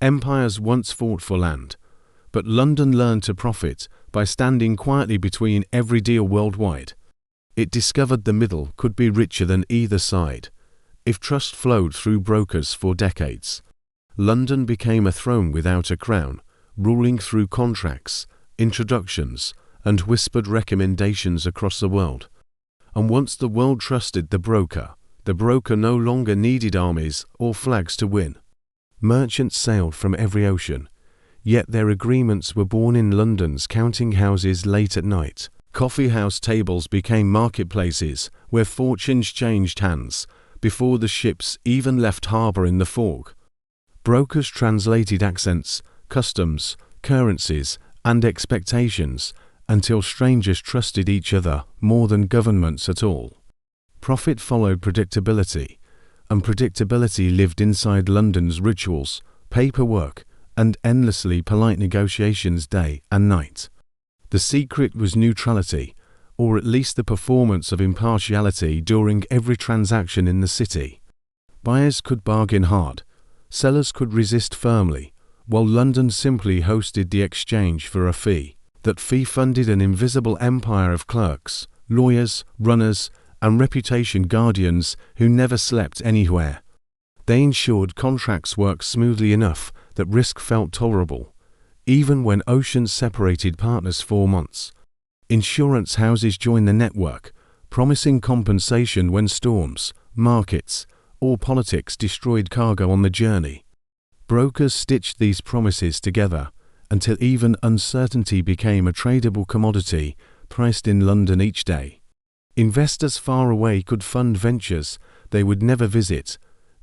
Empires once fought for land, but London learned to profit by standing quietly between every deal worldwide. It discovered the middle could be richer than either side, if trust flowed through brokers for decades. London became a throne without a crown, ruling through contracts, introductions, and whispered recommendations across the world. And once the world trusted the broker no longer needed armies or flags to win. Merchants sailed from every ocean, yet their agreements were born in London's counting houses late at night. Coffee house tables became marketplaces where fortunes changed hands before the ships even left harbour in the fog. Brokers translated accents, customs, currencies, and expectations until strangers trusted each other more than governments at all. Profit followed predictability, and predictability lived inside London's rituals, paperwork, and endlessly polite negotiations day and night. The secret was neutrality, or at least the performance of impartiality during every transaction in the city. Buyers could bargain hard, sellers could resist firmly, while London simply hosted the exchange for a fee. That fee funded an invisible empire of clerks, lawyers, runners, and reputation guardians who never slept anywhere. They ensured contracts worked smoothly enough that risk felt tolerable, even when oceans separated partners for months. Insurance houses joined the network, promising compensation when storms, markets, or politics destroyed cargo on the journey. Brokers stitched these promises together until even uncertainty became a tradable commodity priced in London each day. Investors far away could fund ventures they would never visit,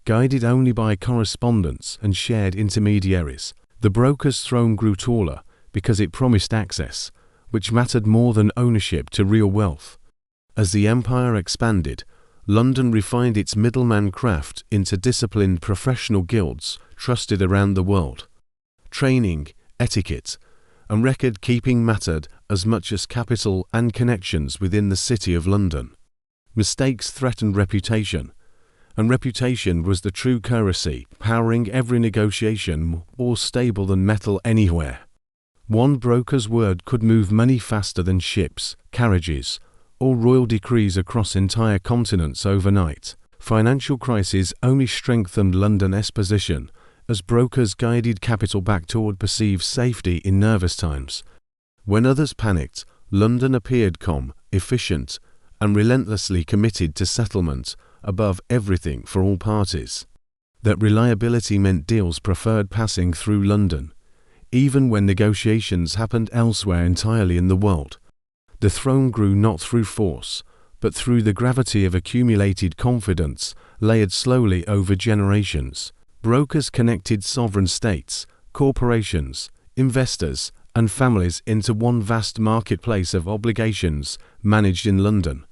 guided only by correspondence and shared intermediaries. The broker's throne grew taller because it promised access, which mattered more than ownership to real wealth. As the empire expanded, London refined its middleman craft into disciplined professional guilds trusted around the world. Training, etiquette, and record-keeping mattered as much as capital and connections within the City of London. Mistakes threatened reputation, and reputation was the true currency powering every negotiation, more stable than metal anywhere. One broker's word could move money faster than ships, carriages, or royal decrees across entire continents overnight. Financial crises only strengthened London's position as brokers guided capital back toward perceived safety in nervous times. When others panicked, London appeared calm, efficient, and relentlessly committed to settlement above everything for all parties. That reliability meant deals preferred passing through London, even when negotiations happened elsewhere entirely in the world. The throne grew not through force, but through the gravity of accumulated confidence layered slowly over generations. Brokers connected sovereign states, corporations, investors, and families into one vast marketplace of obligations managed in London.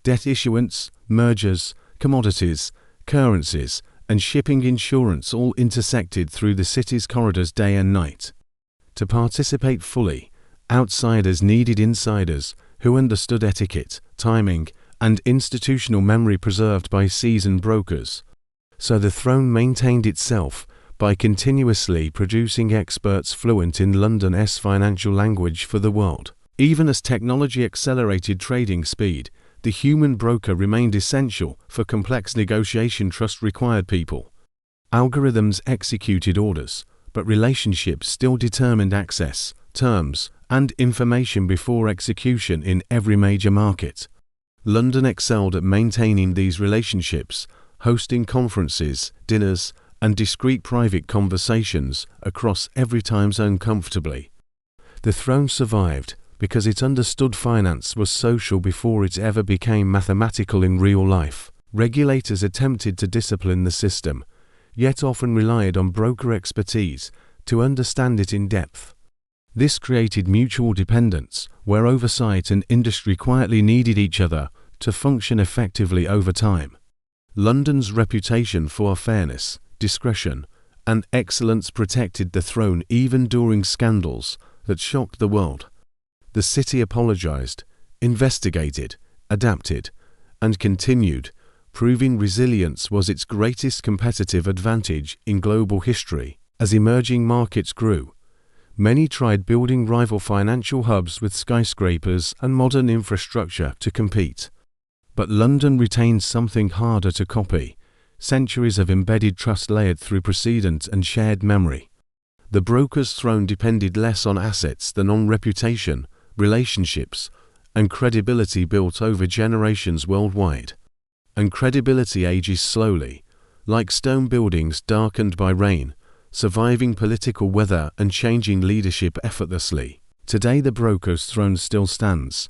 Debt issuance, mergers, commodities, currencies, and shipping insurance all intersected through the city's corridors day and night. To participate fully, outsiders needed insiders who understood etiquette, timing, and institutional memory preserved by seasoned brokers. So the throne maintained itself by continuously producing experts fluent in London's financial language for the world. Even as technology accelerated trading speed, the human broker remained essential for complex negotiation. Trust required people. Algorithms executed orders, but relationships still determined access, terms, and information before execution in every major market. London excelled at maintaining these relationships, hosting conferences, dinners, and discreet private conversations across every time zone comfortably. The throne survived because it understood finance was social before it ever became mathematical in real life. Regulators attempted to discipline the system, yet often relied on broker expertise to understand it in depth. This created mutual dependence, where oversight and industry quietly needed each other to function effectively over time. London's reputation for fairness, discretion, and excellence protected the throne even during scandals that shocked the world. The city apologized, investigated, adapted, and continued, proving resilience was its greatest competitive advantage in global history. As emerging markets grew, many tried building rival financial hubs with skyscrapers and modern infrastructure to compete. But London retained something harder to copy: centuries of embedded trust layered through precedent and shared memory. The broker's throne depended less on assets than on reputation, relationships, and credibility built over generations worldwide. And credibility ages slowly, like stone buildings darkened by rain, surviving political weather and changing leadership effortlessly. Today the broker's throne still stands,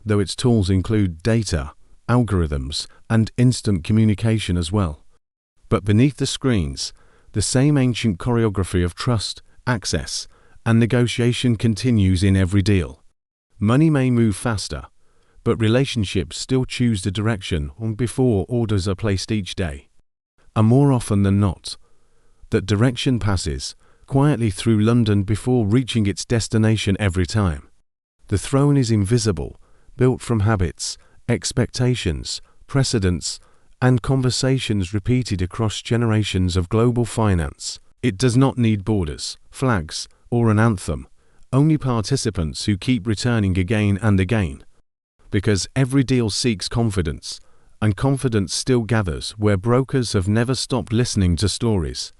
though its tools include data, algorithms, and instant communication as well. But beneath the screens, the same ancient choreography of trust, access, and negotiation continues in every deal. Money may move faster, but relationships still choose the direction before orders are placed each day. And more often than not, that direction passes quietly through London before reaching its destination every time. The throne is invisible, built from habits, expectations, precedents, and conversations repeated across generations of global finance. It does not need borders, flags, or an anthem, only participants who keep returning again and again. Because every deal seeks confidence, and confidence still gathers where brokers have never stopped listening to stories.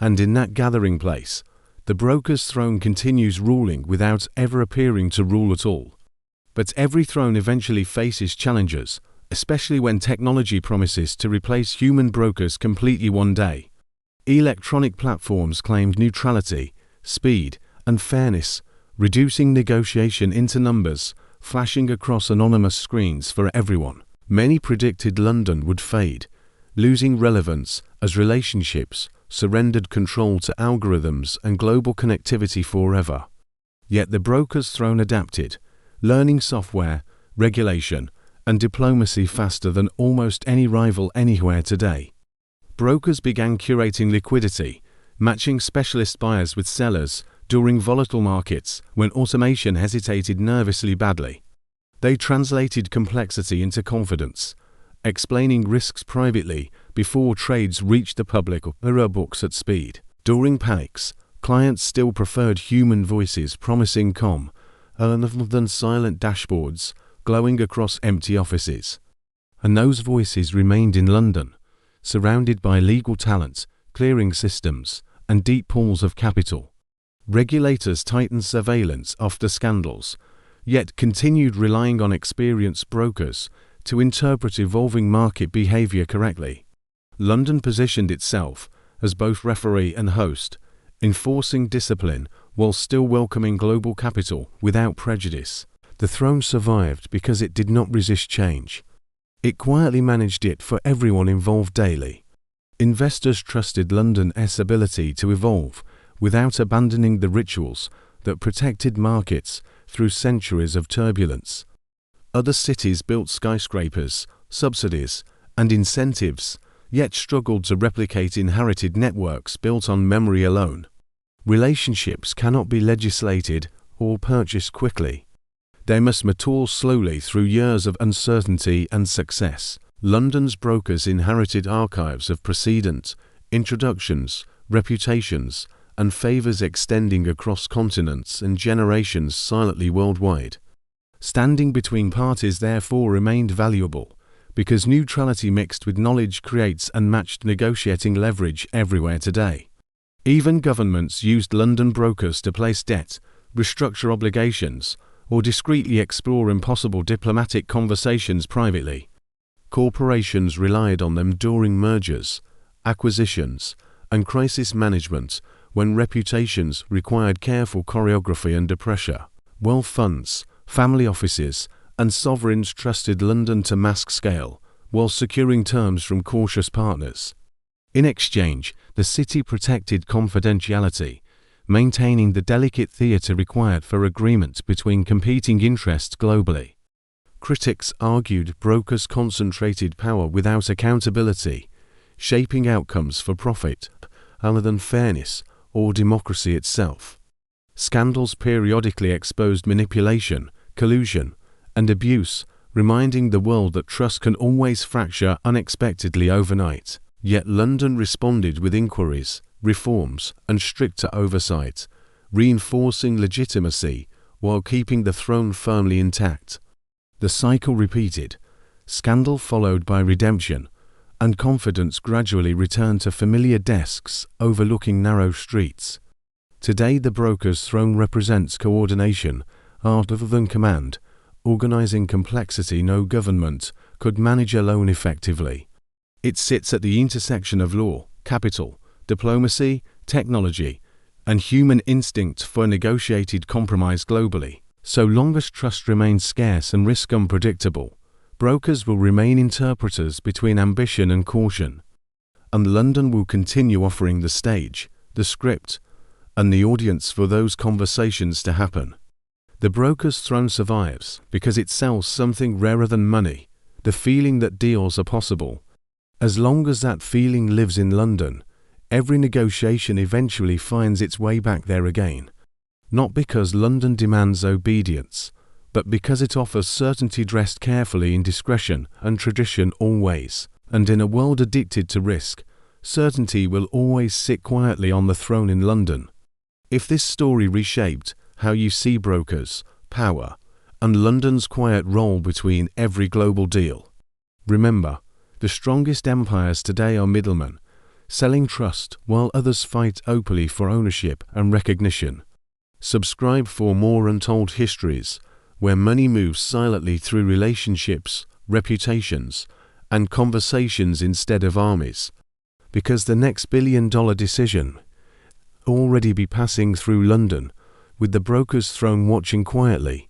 And in that gathering place, the broker's throne continues ruling without ever appearing to rule at all. But every throne eventually faces challenges, especially when technology promises to replace human brokers completely one day. Electronic platforms claimed neutrality, speed, and fairness, reducing negotiation into numbers, flashing across anonymous screens for everyone. Many predicted London would fade, losing relevance as relationships surrendered control to algorithms and global connectivity forever. Yet the broker's throne adapted, learning software, regulation, and diplomacy faster than almost any rival anywhere today. Brokers began curating liquidity, matching specialist buyers with sellers during volatile markets when automation hesitated nervously badly. They translated complexity into confidence, explaining risks privately before trades reached the public or mirror books at speed. During panics, clients still preferred human voices promising calm, rather than silent dashboards glowing across empty offices. And those voices remained in London, surrounded by legal talent, clearing systems, and deep pools of capital. Regulators tightened surveillance after scandals, yet continued relying on experienced brokers to interpret evolving market behavior correctly. London positioned itself as both referee and host, enforcing discipline while still welcoming global capital without prejudice. The throne survived because it did not resist change. It quietly managed it for everyone involved daily. Investors trusted London's ability to evolve without abandoning the rituals that protected markets through centuries of turbulence. Other cities built skyscrapers, subsidies, and incentives, yet struggled to replicate inherited networks built on memory alone. Relationships cannot be legislated or purchased quickly. They must mature slowly through years of uncertainty and success. London's brokers inherited archives of precedent, introductions, reputations, and favors extending across continents and generations silently worldwide. Standing between parties therefore remained valuable, because neutrality mixed with knowledge creates unmatched negotiating leverage everywhere today. Even governments used London brokers to place debt, restructure obligations, or discreetly explore impossible diplomatic conversations privately. Corporations relied on them during mergers, acquisitions, and crisis management when reputations required careful choreography under pressure. Wealth funds, family offices, and sovereigns trusted London to mask scale, while securing terms from cautious partners. In exchange, the city protected confidentiality, maintaining the delicate theatre required for agreement between competing interests globally. Critics argued brokers concentrated power without accountability, shaping outcomes for profit, rather than fairness or democracy itself. Scandals periodically exposed manipulation, collusion, and abuse, reminding the world that trust can always fracture unexpectedly overnight. Yet London responded with inquiries, reforms, and stricter oversight, reinforcing legitimacy while keeping the throne firmly intact. The cycle repeated, scandal followed by redemption, and confidence gradually returned to familiar desks overlooking narrow streets. Today the broker's throne represents coordination rather than command, organizing complexity no government could manage alone effectively. It sits at the intersection of law, capital, diplomacy, technology, and human instinct for negotiated compromise globally. So long as trust remains scarce and risk unpredictable, brokers will remain interpreters between ambition and caution. And London will continue offering the stage, the script, and the audience for those conversations to happen. The broker's throne survives because it sells something rarer than money, the feeling that deals are possible. As long as that feeling lives in London, every negotiation eventually finds its way back there again. Not because London demands obedience, but because it offers certainty dressed carefully in discretion and tradition always. And in a world addicted to risk, certainty will always sit quietly on the throne in London. If this story reshaped how you see brokers, power, and London's quiet role between every global deal, remember, the strongest empires today are middlemen, selling trust while others fight openly for ownership and recognition. Subscribe for more untold histories, where money moves silently through relationships, reputations, and conversations instead of armies. Because the next billion-dollar decision already be passing through London, with the broker's throne watching quietly.